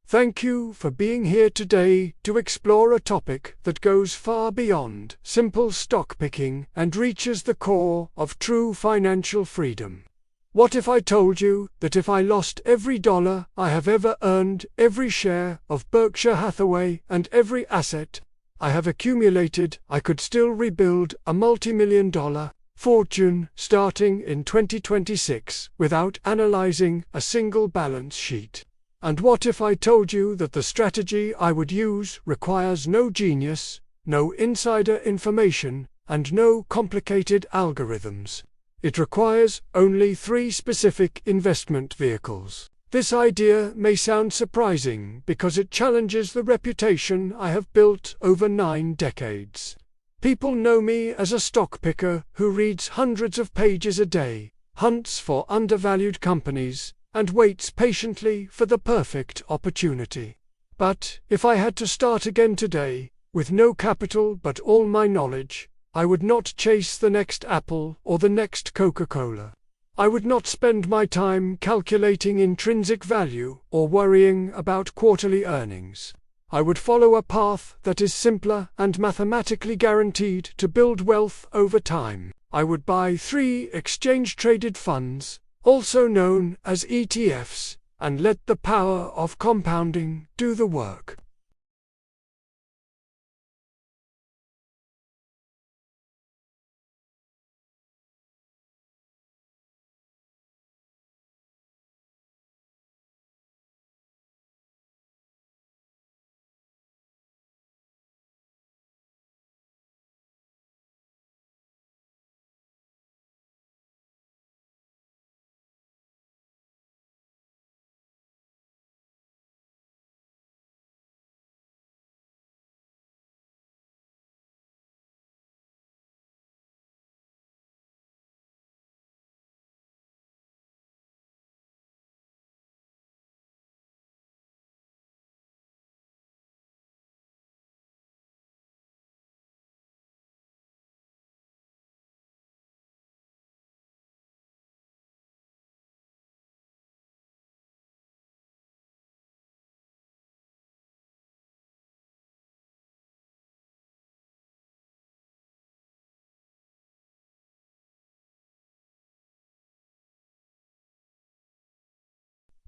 Thank you for being here today to explore a topic that goes far beyond simple stock picking and reaches the core of true financial freedom. What if I told you that if I lost every dollar I have ever earned, every share of Berkshire Hathaway, and every asset I have accumulated, I could still rebuild a multi-million-dollar fortune starting in 2026 without analyzing a single balance sheet? And what if I told you that the strategy I would use requires no genius, no insider information, and no complicated algorithms? It requires only 3 specific investment vehicles. This idea may sound surprising because it challenges the reputation I have built over 9 decades. People know me as a stock picker who reads hundreds of pages a day, hunts for undervalued companies, and waits patiently for the perfect opportunity. But if I had to start again today, with no capital but all my knowledge, I would not chase the next Apple or the next Coca-Cola. I would not spend my time calculating intrinsic value or worrying about quarterly earnings. I would follow a path that is simpler and mathematically guaranteed to build wealth over time. I would buy 3 exchange-traded funds, also known as ETFs, and let the power of compounding do the work.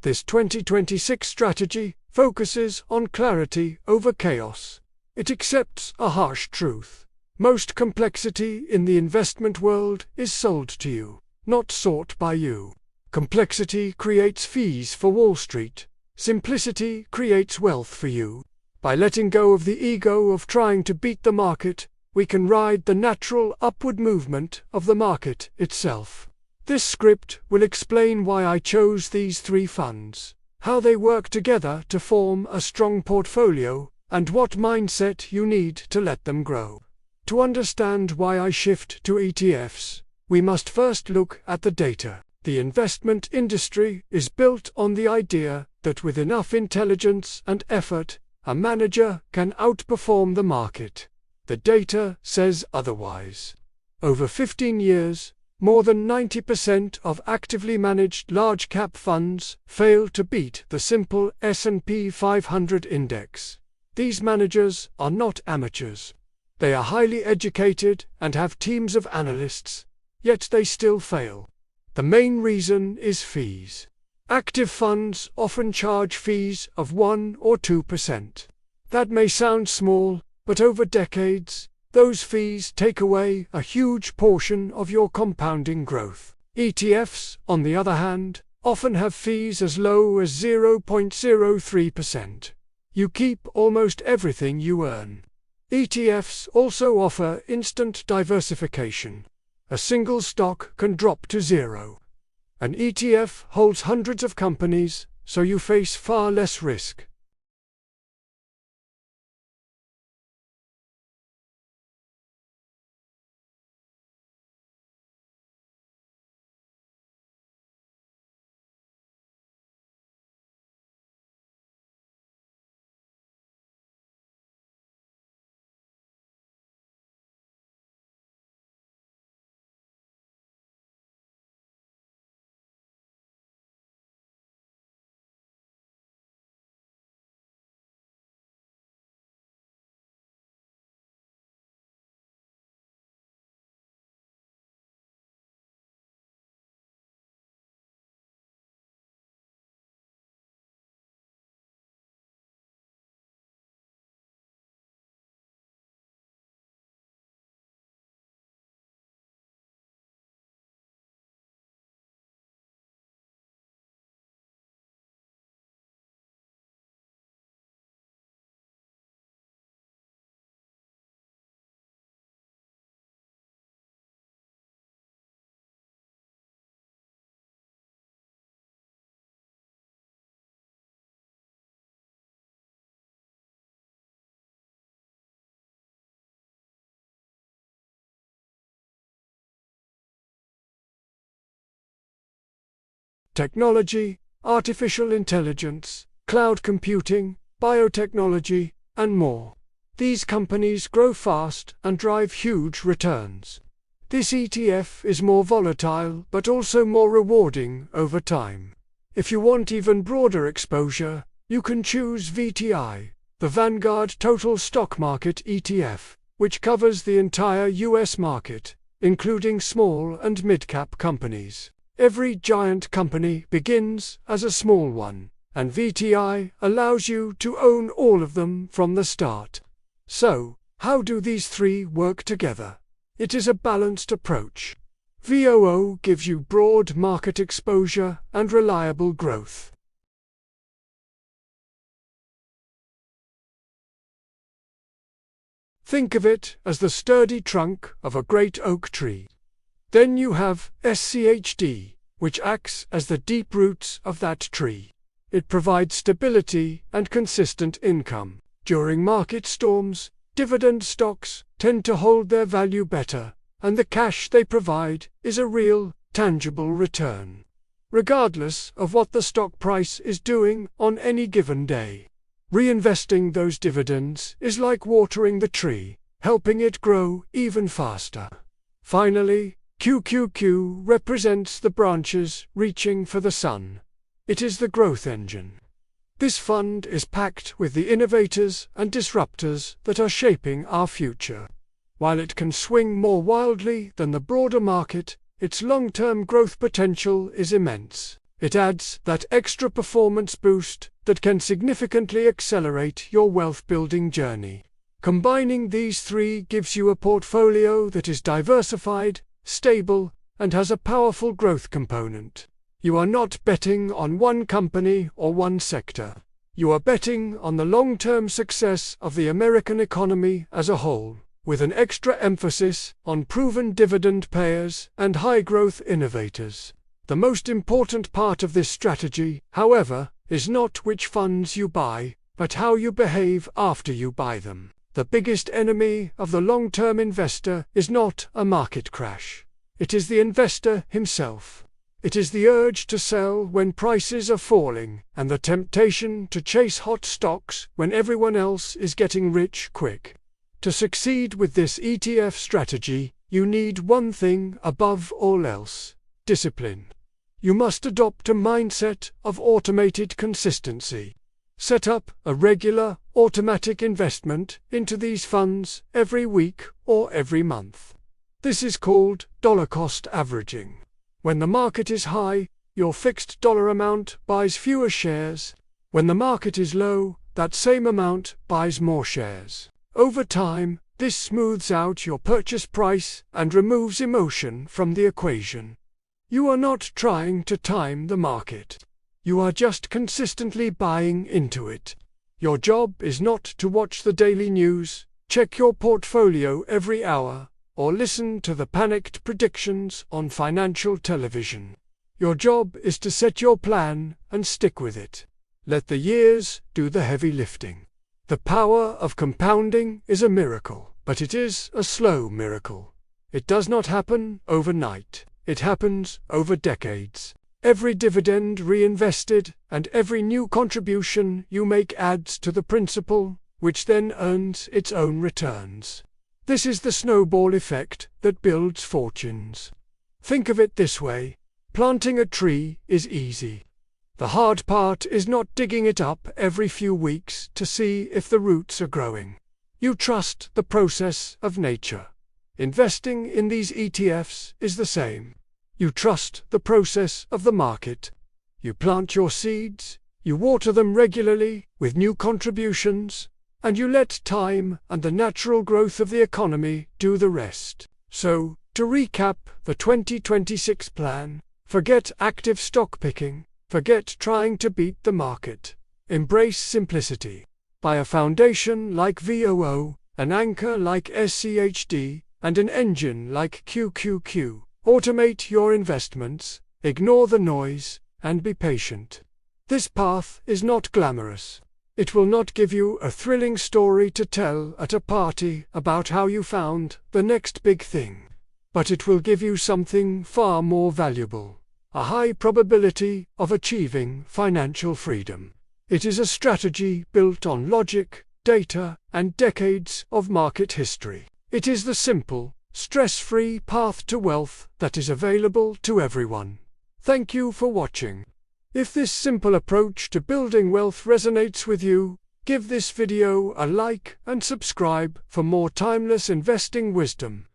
This 2026 strategy focuses on clarity over chaos. It accepts a harsh truth. Most complexity in the investment world is sold to you, not sought by you. Complexity creates fees for Wall Street. Simplicity creates wealth for you. By letting go of the ego of trying to beat the market, we can ride the natural upward movement of the market itself. This script will explain why I chose these 3 funds, how they work together to form a strong portfolio, and what mindset you need to let them grow. To understand why I shift to ETFs, we must first look at the data. The investment industry is built on the idea that with enough intelligence and effort, a manager can outperform the market. The data says otherwise. Over 15 years, more than 90% of actively managed large-cap funds fail to beat the simple S&P 500 index. These managers are not amateurs. They are highly educated and have teams of analysts, yet they still fail. The main reason is fees. Active funds often charge fees of 1 or 2%. That may sound small, but over decades, those fees take away a huge portion of your compounding growth. ETFs, on the other hand, often have fees as low as 0.03%. You keep almost everything you earn. ETFs also offer instant diversification. A single stock can drop to 0. An ETF holds hundreds of companies, so you face far less risk. technology, artificial intelligence, cloud computing, biotechnology, and more. These companies grow fast and drive huge returns. This ETF is more volatile but also more rewarding over time. If you want even broader exposure, you can choose VTI, the Vanguard Total Stock Market ETF, which covers the entire US market, including small and mid-cap companies. Every giant company begins as a small one, and VTI allows you to own all of them from the start. So, how do these three work together? It is a balanced approach. VOO gives you broad market exposure and reliable growth. Think of it as the sturdy trunk of a great oak tree. Then you have SCHD, which acts as the deep roots of that tree. It provides stability and consistent income. During market storms, dividend stocks tend to hold their value better, and the cash they provide is a real, tangible return, regardless of what the stock price is doing on any given day. Reinvesting those dividends is like watering the tree, helping it grow even faster. Finally, QQQ represents the branches reaching for the sun. It is the growth engine. This fund is packed with the innovators and disruptors that are shaping our future. While it can swing more wildly than the broader market, its long-term growth potential is immense. It adds that extra performance boost that can significantly accelerate your wealth-building journey. Combining these three gives you a portfolio that is diversified, stable, and has a powerful growth component. You are not betting on one company or one sector. You are betting on the long-term success of the American economy as a whole, with an extra emphasis on proven dividend payers and high-growth innovators. The most important part of this strategy, however, is not which funds you buy, but how you behave after you buy them. The biggest enemy of the long-term investor is not a market crash. It is the investor himself. It is the urge to sell when prices are falling, and the temptation to chase hot stocks when everyone else is getting rich quick. To succeed with this ETF strategy, you need one thing above all else: discipline. You must adopt a mindset of automated consistency. Set up a regular, automatic investment into these funds every week or every month. This is called dollar-cost averaging. When the market is high, your fixed dollar amount buys fewer shares. When the market is low, that same amount buys more shares. Over time, this smooths out your purchase price and removes emotion from the equation. You are not trying to time the market. You are just consistently buying into it. Your job is not to watch the daily news, check your portfolio every hour, or listen to the panicked predictions on financial television. Your job is to set your plan and stick with it. Let the years do the heavy lifting. The power of compounding is a miracle, but it is a slow miracle. It does not happen overnight. It happens over decades. Every dividend reinvested and every new contribution you make adds to the principal, which then earns its own returns. This is the snowball effect that builds fortunes. Think of it this way: planting a tree is easy. The hard part is not digging it up every few weeks to see if the roots are growing. You trust the process of nature. Investing in these ETFs is the same. You trust the process of the market. You plant your seeds, you water them regularly with new contributions, and you let time and the natural growth of the economy do the rest. So, to recap the 2026 plan, forget active stock picking, forget trying to beat the market. Embrace simplicity. Buy a foundation like VOO, an anchor like SCHD, and an engine like QQQ. Automate your investments, ignore the noise, and be patient. This path is not glamorous. It will not give you a thrilling story to tell at a party about how you found the next big thing. But it will give you something far more valuable: a high probability of achieving financial freedom. It is a strategy built on logic, data, and decades of market history. It is the simple, stress-free path to wealth that is available to everyone. Thank you for watching. If this simple approach to building wealth resonates with you, give this video a like and subscribe for more timeless investing wisdom.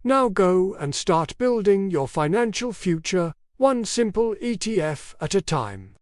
Now go and start building your financial future, one simple ETF at a time.